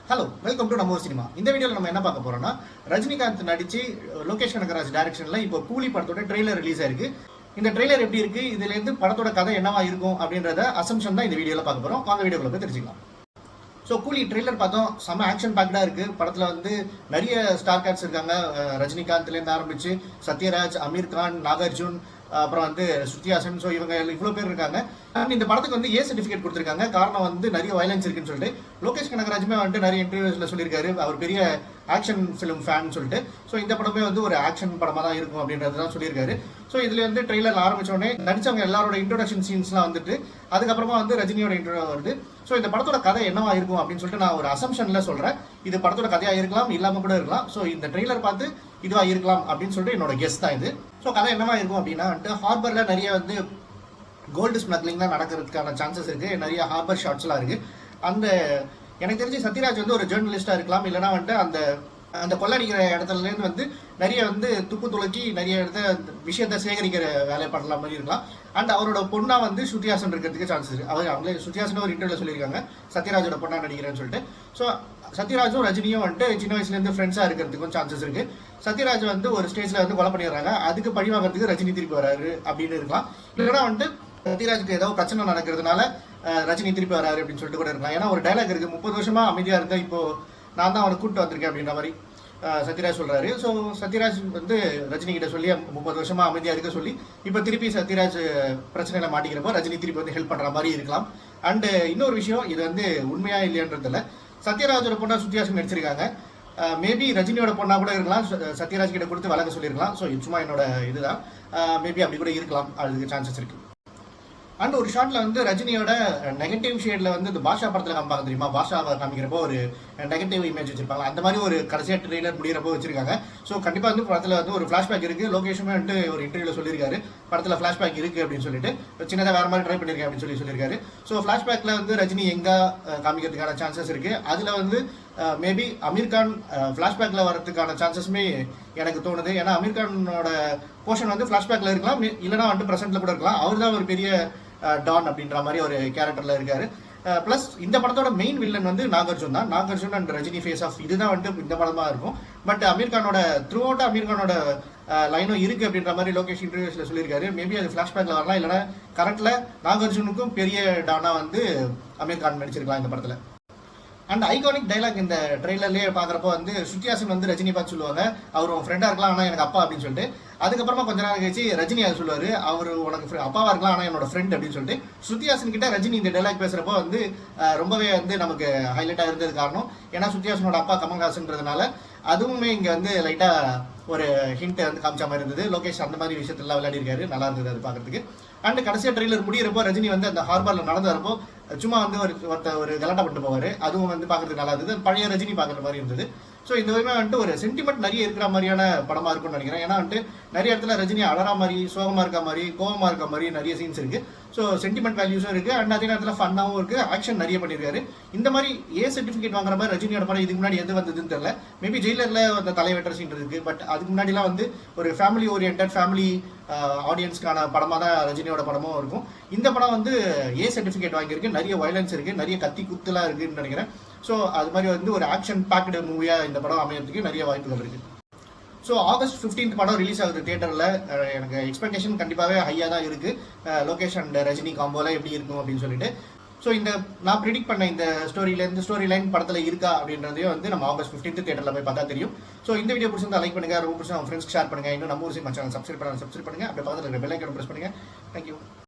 Hello, welcome to நம்ம ஊர் cinema. இந்த வீடியோவில் நம்ம என்ன பார்க்க போறோம்னா, ரஜினிகாந்த் நடிச்சு லோகேஷ் கனகராஜ் டைரக்ஷன்ல இப்போ கூலி படத்தோட ட்ரெய்லர் ரிலீஸ் ஆயிருக்கு. இந்த ட்ரெய்லர் எப்படி இருக்கு, இதுல இருந்து படத்தோட கதை என்னவா இருக்கும் அப்படின்றத அசம்ஷன் தான் இந்த வீடியோல பார்க்க போறோம். வாங்க வீடியோக்குள்ள போய் தெரிஞ்சுக்கலாம். ஸோ கூலி ட்ரெய்லர் பார்த்தோம், செம்ம ஆக்ஷன் பேக்டா இருக்கு. படத்துல வந்து நிறைய ஸ்டார் கார்ட்ஸ் இருக்காங்க. ரஜினிகாந்த்லேருந்து ஆரம்பிச்சு சத்யராஜ், அமீர் கான், நாகார்ஜுன், அப்புறம் வந்து ஸ்ருதிஹாசன். ஸோ இவங்க இவ்வளோ பேர் இருக்காங்க. அண்ட் இந்த படத்துக்கு வந்து ஏ சர்டிஃபிகேட் கொடுத்துருக்காங்க. காரணம் வந்து நிறைய வயலன்ஸ் இருக்குன்னு சொல்லிட்டு லோகேஷ் கனகராஜுமே வந்துட்டு நிறைய இன்டர்வியூஸ்ல சொல்லியிருக்காரு, அவர் பெரிய ஆக்ஷன் ஃபிலிம் ஃபேன் சொல்லிட்டு. ஸோ இந்த படமே வந்து ஒரு ஆக்ஷன் படமாக தான் இருக்கும் அப்படின்றது தான் சொல்லியிருக்காரு. ஸோ இதுல வந்து ட்ரெய்லர் ஆரம்பிச்சோடனே நடிச்சவங்க எல்லாரோட இன்ட்ரோடக்ஷன் சீன்ஸ்லாம் வந்துட்டு அதுக்கப்புறமா வந்து ரஜினியோட இன்ட்ரோ வருது. ஸோ இந்த படத்தோட கதை என்னவா இருக்கும் அப்படின்னு சொல்லிட்டு நான் ஒரு அசம்ஷன்ல சொல்றேன். இது படத்தோட கதையா இருக்கலாம், இல்லாம கூட இருக்கலாம். ஸோ இந்த ட்ரெய்லர் பார்த்து இதுவா இருக்கலாம் அப்படின்னு சொல்லிட்டு என்னோட கெஸ் தான் இது. ஸோ கதை என்னவா இருக்கும் அப்படின்னா, ஹார்பர்ல நிறைய வந்து கோல்டு ஸ்மக்லிங்லாம் நடக்கிறதுக்கான சான்சஸ் இருக்கு. நிறைய ஹார்பர் ஷாட்ஸ்லாம் இருக்கு. அந்த எனக்கு தெரிஞ்சு சத்யராஜ் வந்து ஒரு ஜேர்னலிஸ்டா இருக்கலாம், இல்லைன்னா வந்துட்டு அந்த அந்த கொள்ளடிக்கிற இடத்துலேருந்து வந்து நிறைய வந்து துப்பு துளக்கி நிறைய இடத்த விஷயத்த சேகரிக்கிற வேலையை பண்ணலாம் மாதிரி இருக்கலாம். அண்ட் அவரோட பொண்ணா வந்து ஸ்ருதிஹாசன் இருக்கிறதுக்கு சான்சஸ் இருக்கு. அவங்களே ஸ்ருதிஹாசன் ஒரு இன்டர்வியூல சொல்லியிருக்காங்க, சத்யராஜோட பொண்ணா நடிக்கிறேன்னு சொல்லிட்டு. ஸோ சத்யராஜும் ரஜினியும் வந்துட்டு சின்ன வயசுலேருந்து ஃப்ரெண்ட்ஸாக இருக்கிறதுக்கும் சான்சஸ் இருக்கு. சத்யராஜ் வந்து ஒரு ஸ்டேஜ்ல வந்து கொலை பண்ணிடுறாங்க, அதுக்கு பழி வாங்குறதுக்கு ரஜினி திருப்பி வராரு அப்படின்னு இருக்கலாம். இல்லைன்னா வந்துட்டு சத்யராஜுக்கு ஏதோ பிரச்சனை நடக்கிறதுனால ரஜினி திருப்பி வராரு அப்படின்னு சொல்லிட்டு கூட இருக்கலாம். ஏன்னா ஒரு டைலாக் இருக்கு, 30 வருஷமா அமைதியா இருந்தேன், இப்போ நான் தான் அவனை கூப்பிட்டு வந்திருக்கேன் அப்படின்ற மாதிரி சத்யராஜ் சொல்றாரு. ஸோ சத்யராஜ் வந்து ரஜினி கிட்ட சொல்லி 30 வருஷமா அமைதியா இருக்க சொல்லி இப்போ திருப்பி சத்யராஜ் பிரச்சனையில மாட்டிக்கிறப்போ ரஜினி திருப்பி வந்து ஹெல்ப் பண்ற மாதிரி இருக்கலாம். அண்ட் இன்னொரு விஷயம், இது வந்து உண்மையா இல்லையன்றதுல சத்யராஜோட பொண்ணா ஸ்ருதிஹாசன் நடிச்சிருக்காங்க. மேபி ரஜினியோட பொண்ணா கூட இருக்கலாம், சத்யராஜ் கிட்ட கொடுத்து வழங்க சொல்லியிருக்கலாம். ஸோ சும்மா என்னோட இதுதான், மேபி அப்படி கூட இருக்கலாம், அதுக்கு சான்சஸ் இருக்கு. அண்ட் ஒரு ஷாட்ல வந்து ரஜினியோட நெகட்டிவ் ஷேட்ல வந்து இந்த பாஷா படத்துல காமிப்பாங்க தெரியுமா, பாஷாவை காமிக்கிறப்போ ஒரு நெகட்டிவ் இமேஜ் வச்சிருப்பாங்க, அந்த மாதிரி ஒரு கடைசியா ட்ரெய்லர் முடிகிறப்போ வச்சிருக்காங்க. ஸோ கண்டிப்பா வந்து படத்துல வந்து ஒரு ஃபிளாஷ்பேக் இருக்கு. லோகேஷுமே வந்து ஒரு இன்டர்வியூல சொல்லியிருக்காரு, படத்துல ஃபிளாஷ்பேக் இருக்கு அப்படின்னு சொல்லிட்டு, சின்னதாக வேற மாதிரி ட்ரை பண்ணிருக்கேன் அப்படின்னு சொல்லியிருக்காரு. ஸோ ஃபிளாஷ்பேக்ல வந்து ரஜினி எங்க காமிக்கிறதுக்கான சான்சஸ் இருக்கு. அதுல வந்து மேபி அமீர் கான் ஃபிளாஷ்பேக்ல வரதுக்கான சான்சஸ்மே எனக்கு தோணுது. ஏன்னா அமீர் கானோட போர்ஷன் வந்து ஃபிளாஷ்பேக்ல இருக்கலாம், இல்லைன்னா வந்து பிரசன்ட்ல கூட இருக்கலாம். அவர் தான் ஒரு பெரிய டான் அப்படின்ற மாதிரி ஒரு கேரக்டர்ல இருக்காரு. பிளஸ் இந்த படத்தோட மெயின் வில்லன் வந்து நாகார்ஜுன் தான். Nagarjun and Rajini face off இதுதான் வந்துட்டு இந்த படமா இருக்கும். பட் அமீர் கானோட த்ரூ அவுட் அமீர் கானோட லைனும் இருக்கு அப்படின்ற மாதிரி லோகேஷ் இன்டர்வியூஸ்ல சொல்லியிருக்காரு. மேபி அது ஃபிளாஷ்பேக்ல வரலாம், இல்லைன்னா கரண்ட்ல நாகார்ஜுனுக்கும் பெரிய டானா வந்து அமீர் கான் நடிச்சிருக்கலாம் இந்த படத்துல. அண்ட் ஐகானிக் டைலாக் இந்த ட்ரெய்லர்லேயே பார்க்குறப்போ வந்து ஸ்ருதிஹாசன் வந்து ரஜினி பார்த்து சொல்லுவாங்க, அவர் உன் ஃப்ரெண்டாக இருக்கலாம் ஆனால் எனக்கு அப்பா அப்படின்னு சொல்லிட்டு. அதுக்கப்புறமா கொஞ்ச நேரம் கழிச்சு ரஜினி அதை சொல்லுவார், அவர் உனக்கு அப்பாவாக இருக்கலாம் ஆனால் என்னோட ஃப்ரெண்ட் அப்படின்னு சொல்லிட்டு. ஸ்ருதிஹாசன் கிட்ட ரஜினி இந்த டைலாக் பேசுகிறப்போ வந்து ரொம்பவே வந்து நமக்கு ஹைலைட்டாக இருந்தது. காரணம் ஏன்னா ஸ்ருதிஹாசனோட அப்பா கமல்ஹாசன்றதுனால அதுவுமே இங்கே வந்து லைட்டாக ஒரு ஹிண்ட் வந்து காமிச்ச மாதிரி இருந்தது. லோகேஷ் அந்த மாதிரி விஷயத்தெல்லாம் விளையாடி இருக்காரு, நல்லா இருந்தது அது பார்க்கறதுக்கு. அண்ட் கடைசியா ட்ரெய்லர் முடியிறப்போ ரஜினி வந்து அந்த ஹார்பர்ல நடந்து வரப்போ சும்மா வந்து ஒரு கலாட்டா பண்ணிட்டு போவாரு, அதுவும் வந்து பார்க்கறதுக்கு நல்லா இருந்தது. பழைய ரஜினி பார்க்குற மாதிரி இருந்தது. ஸோ இந்த விதமே வந்துட்டு ஒரு சென்டிமெண்ட் நிறைய இருக்கிற மாதிரியான படமா இருக்கும்னு நினைக்கிறேன். ஏன்னா வந்துட்டு நிறைய இடத்துல ரஜினி அழறா மாதிரி, சோகமா இருக்க மாதிரி, கோபமா இருக்க மாதிரி நிறைய சீன்ஸ் இருக்கு. ஸோ சென்டிமெண்ட் வேல்யூஸும் இருக்கு, அண்ட் அதே நேரத்தில் ஃபன்னாகவும் இருக்கு, ஆக்ஷன் நிறைய பண்ணியிருக்காரு. இந்த மாதிரி ஏ சர்டிஃபிகேட் வாங்குற மாதிரி ரஜினியோட படம் இதுக்கு முன்னாடி எது வந்ததுன்னு தெரியல. மேபி ஜெயிலர்ல அந்த தலைவெட்டுற சீன் இருக்கு, பட் அதுக்கு முன்னாடிலாம் வந்து ஒரு ஃபேமிலி ஓரியன்ட் ஃபேமிலி ஆடியன்ஸ்க்கான படமாக தான் ரஜினியோட படமும் இருக்கும். இந்த படம் வந்து ஏ சர்டிஃபிகேட் வாங்கியிருக்கு, நிறைய வயலன்ஸ் இருக்கு, நிறைய கத்தி குத்துலாம் இருக்குன்னு நினைக்கிறேன். ஸோ அது மாதிரி வந்து ஒரு ஆக்ஷன் பேக்டு மூவியாக இந்த படம் அமையறதுக்கு நிறைய வாய்ப்புகள் இருக்கு. ஸோ ஆகஸ்ட் 15 படம் ரிலீஸ் ஆகுது தியேட்டரில். எனக்கு எக்ஸ்பெக்டேஷன் கண்டிப்பாகவே ஹையாக தான் இருக்கு. லோகேஷ் அண்ட் ரஜினி காம்போல எப்படி இருக்கும் அப்படின்னு சொல்லிட்டு. ஸோ இந்த நான் ப்ரிடிக்ட் பண்ண இந்த ஸ்டோரி லைன் படத்தில் இருக்கா அப்படின்றதையும் வந்து நம்ம ஆகஸ்ட் 15 தியேட்டரில் போய் பார்த்தா தெரியும். ஸோ இந்த வீடியோ பிடிச்சிருந்தா லைக் பண்ணுங்க, ரொம்ப பிடிச்சா உங்க ஃப்ரெண்ட்ஸ்க்கு ஷேர் பண்ணுங்க. இன்னும் நம்ம ஊர் சினிமா சேனல் சப்ஸ்கிரைப் பண்ணுங்க. அப்படியே பக்கத்தில் இருக்கிற பெல் ஐக்கானை பிரஸ் பண்ணுங்க. தேங்க்யூ.